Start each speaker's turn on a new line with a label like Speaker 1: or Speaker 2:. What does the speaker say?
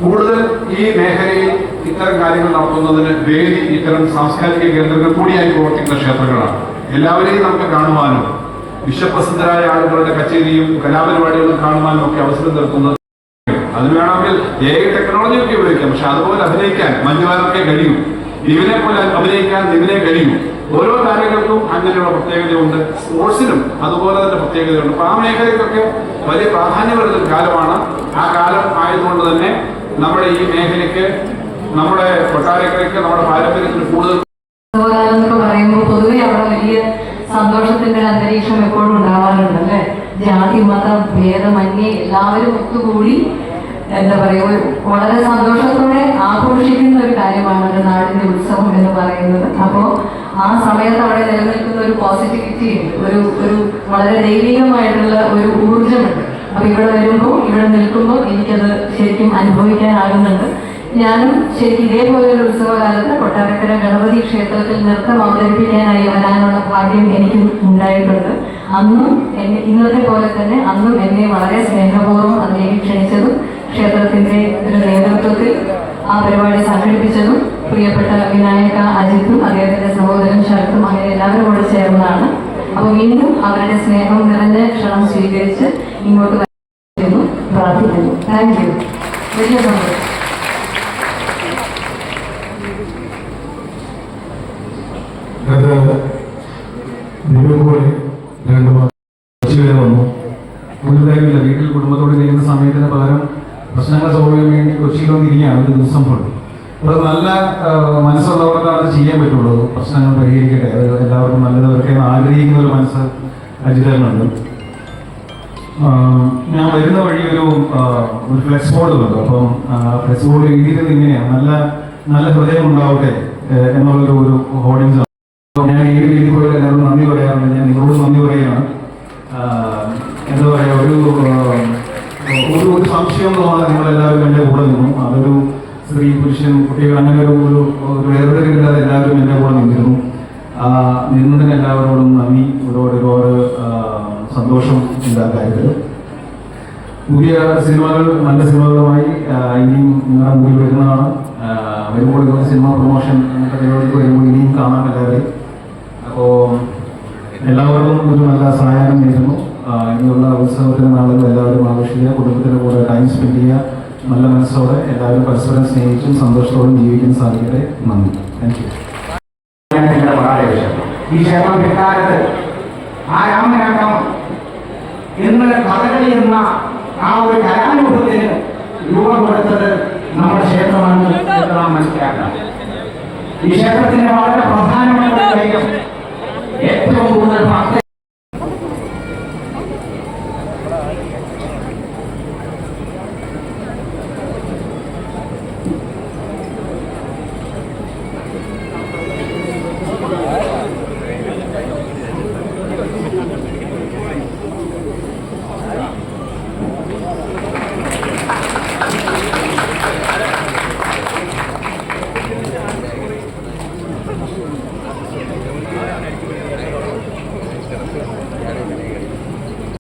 Speaker 1: കൂടുതൽ ഈ മേഖലയിൽ ഇത്തരം കാര്യങ്ങൾ നടത്തുന്നതിന് വേദി ഇത്തരം സാംസ്കാരിക കേന്ദ്രങ്ങൾ കൂടിയായി പ്രവർത്തിക്കുന്ന ക്ഷേത്രങ്ങളാണ്. എല്ലാവരെയും നമുക്ക് കാണുവാനും വിശ്വപ്രസിദ്ധരായ ആളുകളുടെ കച്ചേരിയും കലാപരിപാടികളും കാണുവാനും ഒക്കെ അവസരം നൽകുന്നത്. അതിന് വേണമെങ്കിൽ ടെക്നോളജി ഒക്കെ ഉപയോഗിക്കാം, പക്ഷെ അതുപോലെ അഭിനയിക്കാൻ മഞ്ജുവാനൊക്കെ കഴിയും, നിവിനെ പോലെ അഭിനയിക്കാൻ നിവിനെ കഴിയും. ഓരോ കാര്യങ്ങൾക്കും അങ്ങനെയുള്ള പ്രത്യേകതയുണ്ട്. സ്പോർട്സിനും അതുപോലെ തന്നെ പ്രത്യേകതയുണ്ട്. അപ്പൊ ആ മേഖലയ്ക്കൊക്കെ വലിയ പ്രാധാന്യം വരുന്ന കാലമാണ്. ആ കാലം ആയതുകൊണ്ട് തന്നെ നമ്മുടെ ഈ മേഖലയ്ക്ക്, നമ്മുടെ കൊട്ടാരക്കരയ്ക്ക്, നമ്മുടെ പാരമ്പര്യത്തിന് കൂടുതൽ
Speaker 2: പറയുമ്പോൾ പൊതുവെ അവിടെ വലിയ സന്തോഷത്തിന്റെ അന്തരീക്ഷം എപ്പോഴും ഉണ്ടാവാറുണ്ട് അല്ലെ. ജാതി മത ഭേദമന്യേ എല്ലാവരും ഒത്തുകൂടി എന്താ പറയുക, വളരെ സന്തോഷത്തോടെ ആഘോഷിക്കുന്ന ഒരു കാര്യമാണ് ഒരു നാടിന്റെ ഉത്സവം എന്ന് പറയുന്നത്. അപ്പോൾ ആ സമയത്ത് അവിടെ നിലനിൽക്കുന്ന ഒരു പോസിറ്റിവിറ്റി ഉണ്ട്, ഒരു വളരെ ദൈവികമായിട്ടുള്ള ഒരു ഊർജ്ജമുണ്ട്. അപ്പൊ ഇവിടെ വരുമ്പോൾ, ഇവിടെ നിൽക്കുമ്പോൾ എനിക്കത് ശരിക്കും അനുഭവിക്കാനാകുന്നുണ്ട്. ഞാനും ശരിക്കും ഇതേപോലെ ഒരു ഉത്സവകാലത്ത് കൊട്ടാരക്കര ഗണപതി ക്ഷേത്രത്തിൽ നൃത്തം അവതരിപ്പിക്കാനായി വരാനുള്ള ഭാഗ്യം എനിക്കും ഉണ്ടായിട്ടുണ്ട്. അന്നും ഇന്നത്തെ പോലെ തന്നെ അന്നും എന്നെ വളരെ സ്നേഹപൂർവ്വം അതിലേക്ക് ക്ഷണിച്ചതും ക്ഷേത്രത്തിന്റെ ഒരു നേതൃത്വത്തിൽ ആ പരിപാടി സംഘടിപ്പിച്ചതും പ്രിയപ്പെട്ട വിനായക അജിത്തും അദ്ദേഹത്തിന്റെ സഹോദരൻ ശരത്തും അങ്ങനെ എല്ലാവരും കൂടെ ചേർന്നതാണ്. അപ്പോൾ വീണ്ടും അവരുടെ സ്നേഹം നിറഞ്ഞ ക്ഷണം സ്വീകരിച്ച് ഇങ്ങോട്ട് വരുന്നു പ്രാർത്ഥിക്കുന്നു. Thank you. വലിയ സന്തോഷം.
Speaker 3: വന്നു മുഴുവനില്ല. വീട്ടിൽ കുടുംബത്തോട് ചെയ്യുന്ന സമയത്തിന് പകരം പ്രശ്നങ്ങൾ സോൾവ് ചെയ്യാൻ വേണ്ടി കൊച്ചിയിൽ വന്നിരിക്കുകയാണ് ഒരു ദിവസം ഫുൾ. അത് നല്ല മനസ്സുള്ളവർക്കാണ് അത് ചെയ്യാൻ പറ്റുള്ളൂ. പ്രശ്നങ്ങൾ പരിഹരിക്കട്ടെ, അത് എല്ലാവർക്കും നല്ലതൊക്കെ ആഗ്രഹിക്കുന്ന ഒരു മനസ്സ് അജിതനുണ്ട്. ഞാൻ വരുന്ന വഴി ഒരു ഫ്ലെക്സ് ബോർഡ് കണ്ടു. അപ്പം ഫ്ലെക്സ് ബോർഡ് എഴുതിയത് ഇങ്ങനെയാണ്: നല്ല ഹൃദയം ഉണ്ടാവട്ടെ എന്നുള്ളൊരു ഹോർഡിങ്സ്. ഞാൻ ഈ രീതിയിൽ പോയി എല്ലാവരും നന്ദി പറയാറുണ്ട്. ഞാൻ നിങ്ങളോട് നന്ദി പറയുകയാണ്. എന്താ പറയുക, ഒരു സംശയം തോന്നാതെ നിങ്ങളെല്ലാവരും എൻ്റെ കൂടെ നിന്നു. അതൊരു സ്ത്രീ പുരുഷൻ കുട്ടികൾ അങ്ങനെ ഒരു വേർതിരിവില്ലാതെ എല്ലാവരും എൻ്റെ കൂടെ നിന്നിരുന്നു. നിന്നതിന് എല്ലാവരോടും നന്ദി. ഒരുപാട് സന്തോഷം എല്ലാ കാര്യത്തിൽ. പുതിയ സിനിമകൾ, നല്ല സിനിമകളുമായി ഇനിയും നിങ്ങളുടെ മുമ്പിൽ വരുന്നതാണ്. വരുമ്പോൾ ഇതുപോലെ സിനിമ പ്രൊമോഷൻ അങ്ങനത്തെ പരിപാടിക്ക് വരുമ്പോൾ ഇനിയും കാണാൻ എല്ലാവരെയും. അപ്പോൾ എല്ലാവർക്കും ഒരു നല്ല സഹായം നേരുന്നു. ഇനിയുള്ള ഉത്സവത്തിന് നാളുകൾ എല്ലാവരും ആഘോഷിക്കുക, കുടുംബത്തിൻ്റെ കൂടെ ടൈം സ്പെൻഡ് ചെയ്യുക, നല്ല മനസ്സോടെ എല്ലാവരും പരസ്പരം സ്നേഹിച്ചും സന്തോഷത്തോടും ജീവിക്കാൻ സാധിക്കട്ടെ. നന്ദി. Thank you.
Speaker 4: ഈ ക്ഷേത്രം പിൽക്കാലത്ത് ആ രാമനാട്ടം എന്ന് കഥകളി എന്ന ആ ഒരു കലാരൂപത്തിന് രൂപം കൊടുത്തത് നമ്മുടെ ക്ഷേത്രമാണ് എന്ന് നാം മനസ്സിലാക്കണം. ഈ ക്ഷേത്രത്തിന്റെ വളരെ പ്രധാനപ്പെട്ട കാര്യം ഏറ്റവും കൂടുതൽ